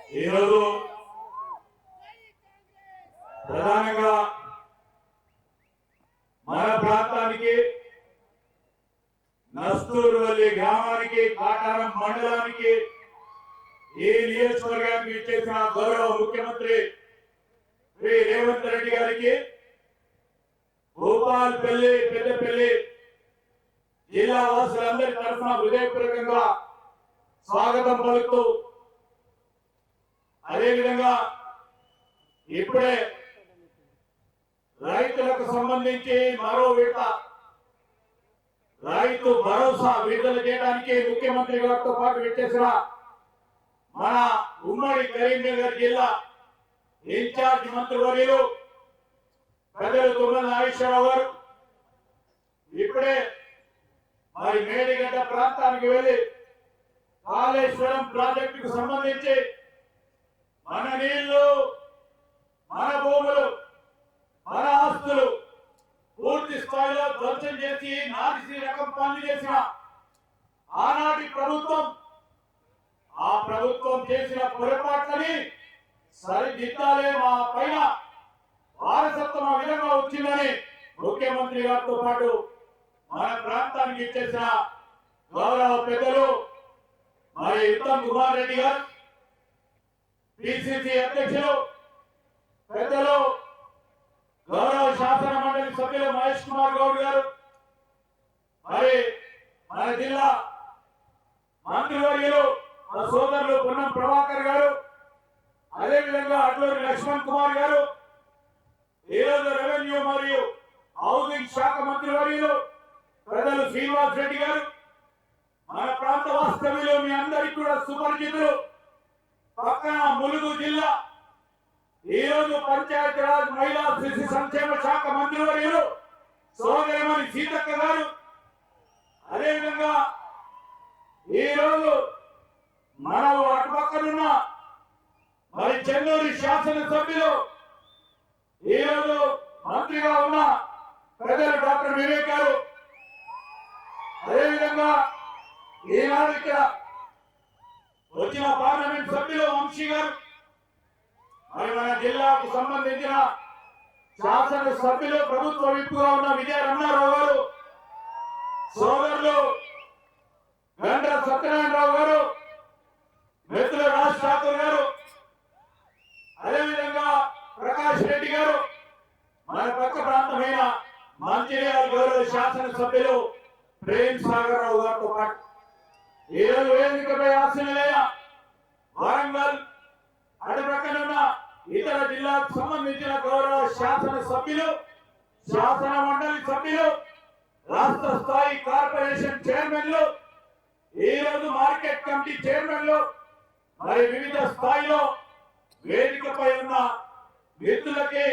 ఈరోజు ప్రధానంగా మన ప్రాంతానికి నస్తూరువల్లి గ్రామానికి కాటారం మండలానికి ఈ నియోజకవర్గానికి ఇచ్చేసిన గౌరవ ముఖ్యమంత్రి శ్రీ రేవంత్ రెడ్డి గారికి భూపాల్పల్లి పెద్దపల్లి జిల్లా వాసులందరి తరఫున హృదయపూర్వకంగా స్వాగతం పలుకుతూ అదేవిధంగా ఇప్పుడే రైతులకు సంబంధించి మరో విడత రైతు భరోసా విడుదల చేయడానికి ముఖ్యమంత్రి గారితో పాటు విచ్చేసిన మన ఉమ్మడి కరీంనగర్ జిల్లా ఇన్ఛార్జ్ మంత్రివర్యులు పెద్దలు తుమ్మల నాగేశ్వరరావు గారు ఇప్పుడే మరి మేడిగడ్డ ప్రాంతానికి వెళ్లి కాళేశ్వరం ప్రాజెక్టుకు సంబంధించి మన నీళ్లు మన భూములు మన ఆస్తులు పూర్తి స్థాయిలో ధ్వంసం చేసి నాటిసి రకం పనులు చేసిన ఆనాటి ప్రభుత్వం ఆ ప్రభుత్వం చేసిన పొరపాట్లని సరిదిద్దాలే మా పైన వారసత్వం ఆ విధంగా వచ్చిందని ముఖ్యమంత్రి గారితో పాటు మన ప్రాంతానికి ఇచ్చేసిన గౌరవ పెద్దలు మరి ఉత్తమ్ కుమార్ రెడ్డి గారు పిసిసి అధ్యక్షులు పెద్దలు గౌరవ శాసన మండలి సభ్యులు మహేష్ కుమార్ గౌడ్ గారు మరి మన జిల్లా మంత్రివర్యులు మన సోదరులు పొన్నం ప్రభాకర్ గారు అదేవిధంగా అట్లూరి లక్ష్మణ్ కుమార్ గారు ఈరోజు రెవెన్యూ మరియు హౌసింగ్ శాఖ మంత్రివర్యులు పెద్దలు శ్రీనివాస్ రెడ్డి గారు మన ప్రాంత వాస్తవ్యులు మీ అందరికీ కూడా సుపరిచితులు పక్కన ములుగు జిల్లా ఈరోజు పంచాయతీరాజ్ మహిళా శిశు సంక్షేమ శాఖ మంత్రివర్యులు సోదరిమణి సీతక్క గారు అదేవిధంగా ఈరోజు మనం అటుపక్కనున్న మరి చెన్నూరు శాసనసభ్యులు ఈరోజు మంత్రిగా ఉన్న పెద్దలు డాక్టర్ వివేక్ గారు అదేవిధంగా ఈనాడు ఇక్కడ వచ్చిన పార్లమెంట్ సభ్యులు వంశీ గారు మరి మన జిల్లాకు సంబంధించిన శాసన సభ్యులు ప్రభుత్వ విప్పుగా ఉన్న విజయ రమణారావు గారు సోదరులు గండ్ర సత్యనారాయణరావు గారు మిత్రుల రాజ్ ఠాకూర్ గారు అదేవిధంగా ప్రకాష్ రెడ్డి గారు మన పక్క ప్రాంతమైన మంచిర్యాల గౌరవ శాసన సభ్యులు ప్రేమ్ సాగర్ రావు గారితో పాటు ఈరోజు వేదికపై ఆశీనులైన వరంగల్ అటు ప్రక్కనున్న ఇతర జిల్లాకు సంబంధించిన గౌరవ శాసన సభ్యులు శాసన మండలి సభ్యులు రాష్ట్ర స్థాయి కార్పొరేషన్ చైర్మన్లు ఈరోజు మార్కెట్ కమిటీ చైర్మన్లు మరి వివిధ స్థాయిలో వేదికపై ఉన్న మిత్రులకి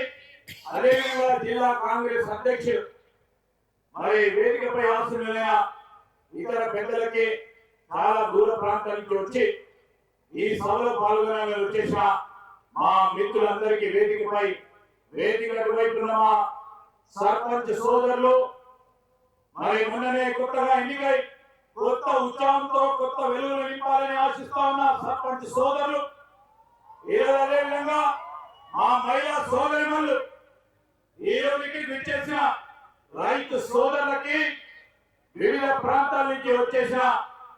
అదేవిధంగా జిల్లా కాంగ్రెస్ అధ్యక్షులు మరి వేదికపై ఆశీనులైన ఇతర పెద్దలకి చాలా దూర ప్రాంతాల నుంచి వచ్చి ఈ సభలో పాల్గొనాలని వచ్చేసిన మా మిత్రులందరికీ వేదికపై వేదిక అటువైపు ఉన్న మా సర్పంచ్ సోదరులు మరి మొన్ననే కొత్తగా ఎన్నికై కొత్త ఉత్సాహంతో కొత్త వెలుగులు నింపాలని ఆశిస్తా ఉన్న సర్పంచ్ సోదరులు అదే విధంగా మా మహిళా సోదరిమణులు ఈ రోజుకి విచ్చేసిన రైతు సోదరులకి వివిధ ప్రాంతాల నుంచి వచ్చేసిన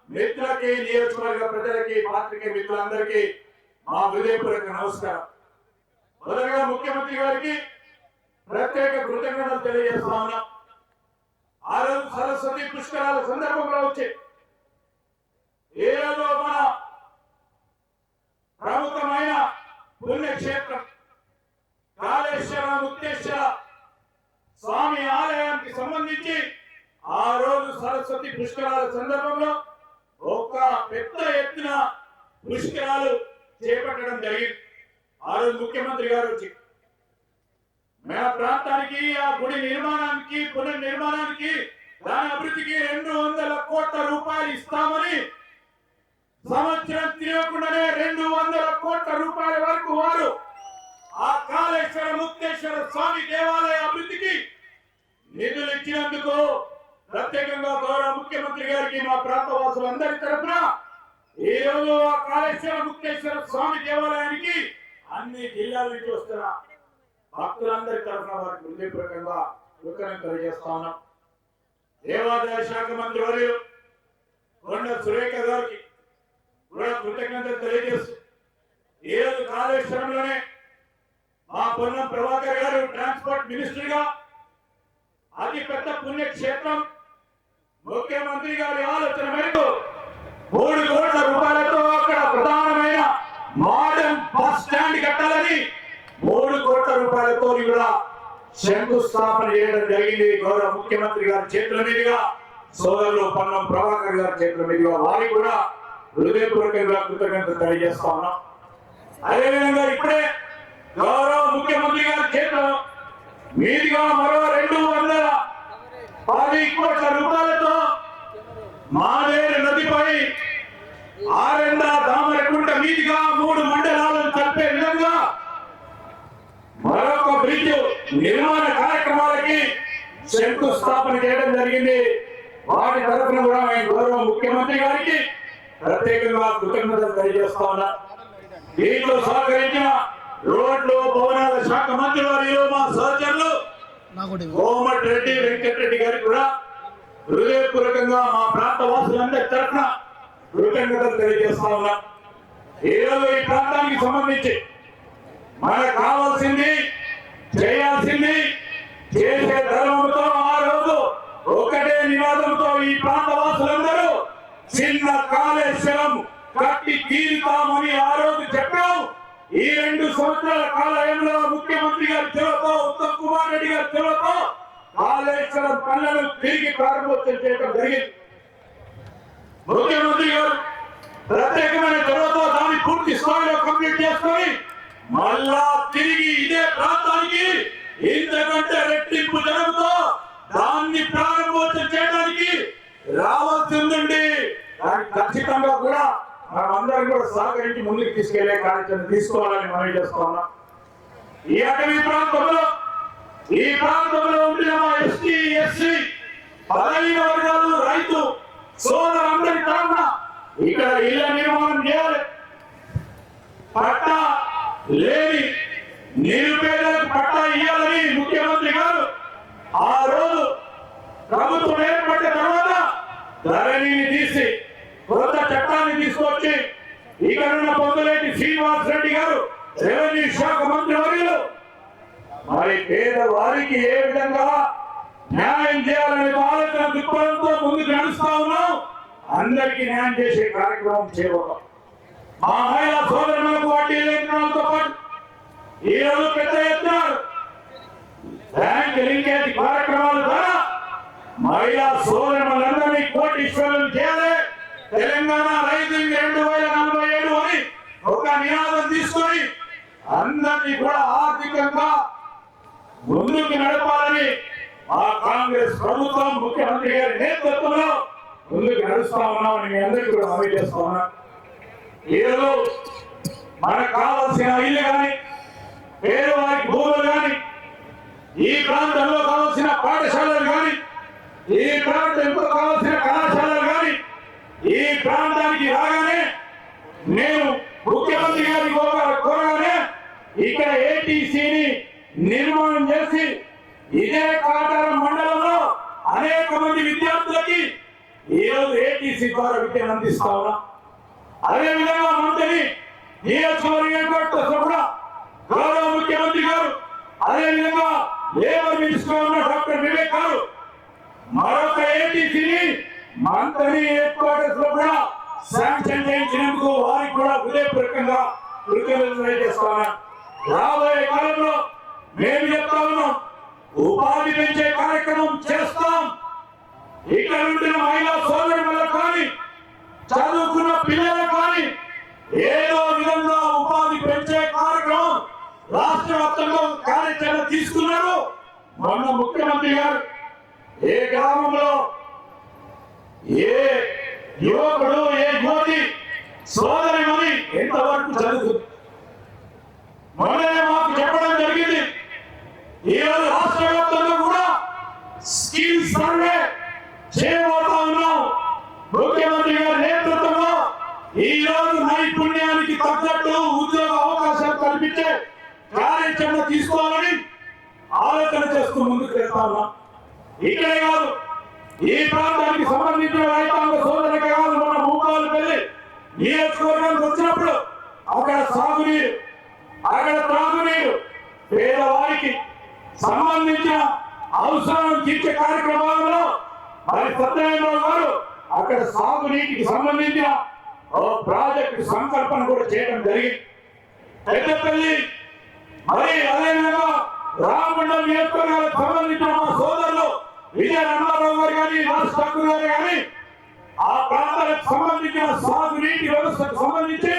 మిత్రులకి నియోజకవర్గ ప్రజలకి పాత్రికే మిత్రులందరికీ మా హృదయపూర్వక నమస్కారం. మొదటగా ముఖ్యమంత్రి గారికి ప్రత్యేక కృతజ్ఞతలు తెలియజేస్తా ఉన్నాం. ఆ రోజు సరస్వతి పుష్కరాల సందర్భంలో వచ్చి ఏ రోజు మన ప్రముఖమైన పుణ్యక్షేత్రం కాళేశ్వర ముక్తేశ్వర స్వామి ఆలయానికి సంబంధించి ఆ రోజు సరస్వతి పుష్కరాల సందర్భంలో ఒక పెద్ద ఎత్తున పుష్కరాలు చేపట్టడం జరిగింది. ఆ రోజు ముఖ్యమంత్రి గారు వచ్చి మన ప్రాంతానికి ఆ గుడి నిర్మాణానికి పునర్నిర్మాణానికి దాని అభివృద్ధికి 200 కోట్ల రూపాయలు ఇస్తామని సంవత్సరం తిరగకుండానే 200 కోట్ల రూపాయల వరకు వారు ఆ కాళేశ్వర ముక్తేశ్వర స్వామి దేవాలయ అభివృద్ధికి నిధులు ఇచ్చినందుకు ప్రత్యేకంగా గౌరవ ముఖ్యమంత్రి గారికి మా ప్రాంత వాసులందరి తరఫున ఈ రోజు ఆ కాళేశ్వర ముక్తేశ్వర స్వామి దేవాలయానికి అన్ని జిల్లాల నుంచి వస్తున్న భక్తులందరి తరఫున వారికి హృదయపూర్వకంగా కృతజ్ఞతలు తెలియజేస్తా ఉన్నాం. దేవాదాయ శాఖ మంత్రి వర్యులు కొండ సురేఖ గారికి కూడా కృతజ్ఞతలు తెలియజేస్తూ ఈ రోజు కాళేశ్వరంలోనే మా పొన్నం ప్రభాకర్ గారు ట్రాన్స్పోర్ట్ మినిస్టర్ గా అతి పెద్ద పుణ్యక్షేత్రం ముఖ్యమంత్రి గారి ఆలోచన మేరకు 3 కోట్ల రూపాయలతో అక్కడ ప్రధానమైన మోడర్న్ బస్ స్టాండ్ కట్టాలని 3 కోట్ల రూపాయలతో కూడా శంకుస్థాపన చేయడం జరిగింది. గౌరవ ముఖ్యమంత్రి గారి చేతుల మీదుగా సోదరులు పొన్నం ప్రభాకర్ గారి చేతుల మీదుగా వారికి కూడా హృదయపూర్వకంగా కృతజ్ఞతలు తెలియజేస్తా ఉన్నాం. అదేవిధంగా ఇప్పుడే గౌరవ ముఖ్యమంత్రి గారి చేతుల మీదుగా మరో 210 కోట్ల రూపాయలతో మానేరు నదిపై ఆరెండ దామరకుంట మీదుగా 3 మండలాలను కలిపే విధంగా మరొక బ్రిడ్జ్ నిర్మాణ కార్యక్రమాలకి శంకుస్థాపన చేయడం జరిగింది. వాటి తరఫున కూడా గౌరవ ముఖ్యమంత్రి గారికి ప్రత్యేకంగా కృతజ్ఞతలు తెలియజేస్తా ఉన్నా. దీంట్లో సహకరించిన రోడ్లు భవనాల శాఖ మంత్రి వారు మా సహచరులు కోమటి రెడ్డి వెంకటరెడ్డి గారికి కూడా హృదయపూర్వకంగా మా ప్రాంత వాసులందరి తరఫున కృతజ్ఞతలు తెలియజేస్తా ఉన్నా. ఈ రోజు ఈ ప్రాంతానికి సంబంధించి మనకు కావాల్సింది చేయాల్సింది చేసే ధర్మంతో ఆ రోజు ఒకటే నినాదంతో ఈ ప్రాంత వాసులందరూ చిన్న కాళేశ్వరం కట్టి తీరుతామని ఆ రోజు చెప్పాం. ఈ 2 సంవత్సరాల కాలంలో ముఖ్యమంత్రి గారి చొరవతో ఉత్తమ్ కుమార్ రెడ్డి గారి చొరవతో కాళేశ్వరం పనులను తిరిగి ప్రారంభోత్సవం చేయడం జరిగింది. ముఖ్యమంత్రి గారు ప్రత్యేకమైన చొరవతో దాన్ని పూర్తి స్థాయిలో కంప్లీట్ చేసుకొని మళ్ళా తిరిగి ఇదే ప్రాంతానికి ఇంతకంటే రెట్టింపు జనంతో దాన్ని ప్రారంభోత్సవం చేయడానికి రావాల్సిందండి. దానికి ఖచ్చితంగా కూడా మనమందరం కూడా సహకరించి ముందుకు తీసుకెళ్లే కార్యక్రమం తీసుకోవాలని మనం చేస్తా ఉన్నాం. ఈ అటవీ ప్రాంతంలో ఉండిన మా ఎస్టీ ఎస్సీ 15 వర్గాలు రైతు సోదరులందరి తరఫున ఇక్కడ ఇళ్ల నిర్మాణం చేయాలి. పట్టా లేని నిరుపేదలకు పట్టా ఇవ్వాలని ముఖ్యమంత్రి గారు ఆ రోజు ప్రభుత్వం ఏర్పడిన తర్వాత ధరణిని తీసి కొత్త చట్టాన్ని తీసుకొచ్చి ఇక్కడ పొందులేటి శ్రీనివాస్ రెడ్డి గారు రెవెన్యూ శాఖ మంత్రి వర్యులు మరి పేదవారికి ఏ విధంగా న్యాయం చేయాలనే ఆలోచన దృక్పథంతో ముందుకు నడుస్తా ఉన్నాం. అందరికీ న్యాయం చేసే కార్యక్రమం చేయబోతాం. మా మహిళా సోదరులకు వడ్డీ లేఖనాలతో పాటు ఈ రోజు పెద్ద ఎత్తున బ్యాంక్ లింకేజ్ కార్యక్రమాల ద్వారా మహిళా సోదరులందరినీ కోటీశ్వరులను చేయాలి. తెలంగాణ రైజింగ్ 2047 అని ఒక నినాదం తీసుకొని అందరినీ కూడా ఆర్థికంగా ముందుకు నడపాలని మా కాంగ్రెస్ ప్రభుత్వం ముఖ్యమంత్రి గారి నేతృత్వంలో ముందుకు నడుస్తా ఉన్నామని మీ అందరికీ కూడా మనవి చేస్తా ఉన్నాం. ఈరోజు మనకు కావాల్సిన ఇల్లు కానీ పేదవారికి భూములు కానీ ఈ ప్రాంతంలో కావాల్సిన పాఠశాలలు కానీ ఈ ప్రాంతంలో కావాల్సిన కళాశాలలు కానీ ఈ ప్రాంతానికి రాగానే నేను ముఖ్యమంత్రి గారి కోరగానే ఇక్కడ ఏటీసీని నిర్మాణం చేసి ఇదే కాటారం మండలంలో అనేక మంది విద్యార్థులకి ఈరోజు ఏటీసీ ద్వారా విద్యను అందిస్తా ఉన్నా. అదేవిధంగా మంత్రి నియోజకవర్గం కూడా గౌరవ ముఖ్యమంత్రి గారు అదేవిధంగా లేబర్ మినిస్టర్ ఉన్న డాక్టర్ వివేక్ గారు మరొక ఏటీసీని మంత్రి హెడ్ క్వార్టర్స్ లో కూడా శాంక్షన్ చేయించినందుకు వారికి కూడా హృదయపూర్వకంగా కృతజ్ఞతలు తెలియజేస్తాను. రాబోయే కాలంలో మేము చెప్తా ఉన్నాం, ఉపాధి పెంచే కార్యక్రమం చేస్తాం. ఇక్కడ ఉంటున్న మహిళా సోదరులకు కానీ చదువుకున్న పిల్లలకు కానీ ఏదో విధంగా ఉపాధి పెంచే కార్యక్రమం రాష్ట్ర వ్యాప్తంగా కార్యాచరణ తీసుకున్నారు. మొన్న ముఖ్యమంత్రి గారు ఏ గ్రామంలో ఏ యువకుడు ఏ యువతి సోదరిమని ఎంతవరకు చదువుతుంది మొన్ననే మాకు చెప్పడం జరిగింది. ఈరోజు రాష్ట్ర వ్యాప్తంగా కూడా స్కిల్ సర్వే చేయబోతా ఉన్నాం. ముఖ్యమంత్రి గారి నేతృత్వంలో ఈ కార్యాచరణ తీసుకోవాలని ఆలోచన చేస్తూ ముందుకు వెళ్తా ఉన్నాం. ఇక్కడే కాదు, ఈ ప్రాంతానికి సంబంధించిన రైతాంగ సోదరులకే కాదు, మన భూపాలపల్లి నియోజకవర్గానికి వచ్చినప్పుడు అక్కడ సాగునీరు, అక్కడ త్రాగునీరు, పేదవారికి సంబంధించిన అవసరాలను తీర్చే కార్యక్రమాలలో మరి సత్యనారాయణ గారు అక్కడ సాగునీటికి సంబంధించిన ఓ ప్రాజెక్టు సంకల్పన కూడా చేయడం జరిగింది. పెద్దపల్లి మరి అదేవిధంగా రామమండలం నియోజకవర్గాలకు సంబంధించిన మా సోదరులు విజయ రంగారావు గారు కానీ, రాజ్ ఠాకూర్ గారు కానీ ఆ ప్రాంతాలకు సంబంధించిన సాగునీటి వ్యవస్థకు సంబంధించి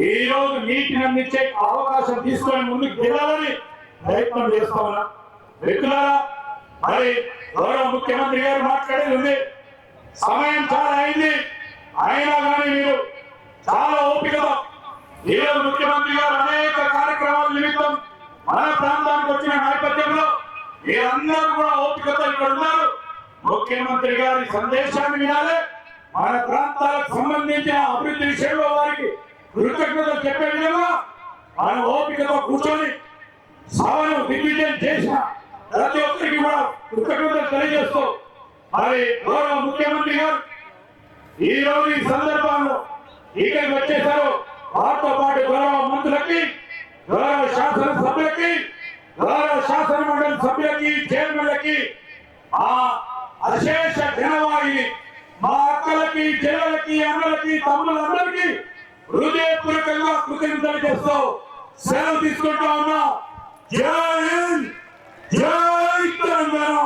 ఈ రోజు నీటిని అందించే అవకాశం తీసుకొని ముందుకు వెళ్ళాలని ప్రయత్నం చేస్తా ఉన్నాం. మిత్రులారా, మరి గౌరవ ముఖ్యమంత్రి గారు మాట్లాడేది ఉంది, సమయం చాలా అయింది, అయినా కానీ మీరు చాలా ఓపికతో ఈరోజు ముఖ్యమంత్రి గారు అనేక కార్యక్రమాల నిమిత్తం మన ప్రాంతానికి వచ్చిన నేపథ్యంలో మీరందరూ కూడా ఓపికతో ఇక్కడ ఉన్నారు. ముఖ్యమంత్రి గారి సందేశాన్ని వినాలి, మన ప్రాంతాలకు సంబంధించిన అభివృద్ధి విషయంలో వారికి కృతజ్ఞతలు చెప్పే విధంగా మనం ఓపికతో కూర్చొని సభను దిగ్విజయం చేసిన ప్రతి ఒక్కరికి కూడా కృతజ్ఞతలు తెలియజేస్తూ మరి గౌరవ ముఖ్యమంత్రి గారు ఈ రోజు ఈ సందర్భంలో ఇక్కడికి వచ్చేసారు. వారితో పాటు గౌరవ మంత్రులకి, గౌరవ శాసనసభ్యులకి, గౌరవ శాసన మండలి సభ్యులకి, చైర్మన్లకి, ఆ అశేష జనవాహిని మా అక్కలకి, చెల్లెలకి, అన్నలకి, తమ్ములందరికీ హృదయపూర్వకంగా కృతజ్ఞతలు చేస్తూ సెలవు తీసుకుంటా ఉన్నా. జై హింద్, జై తెలంగాణ.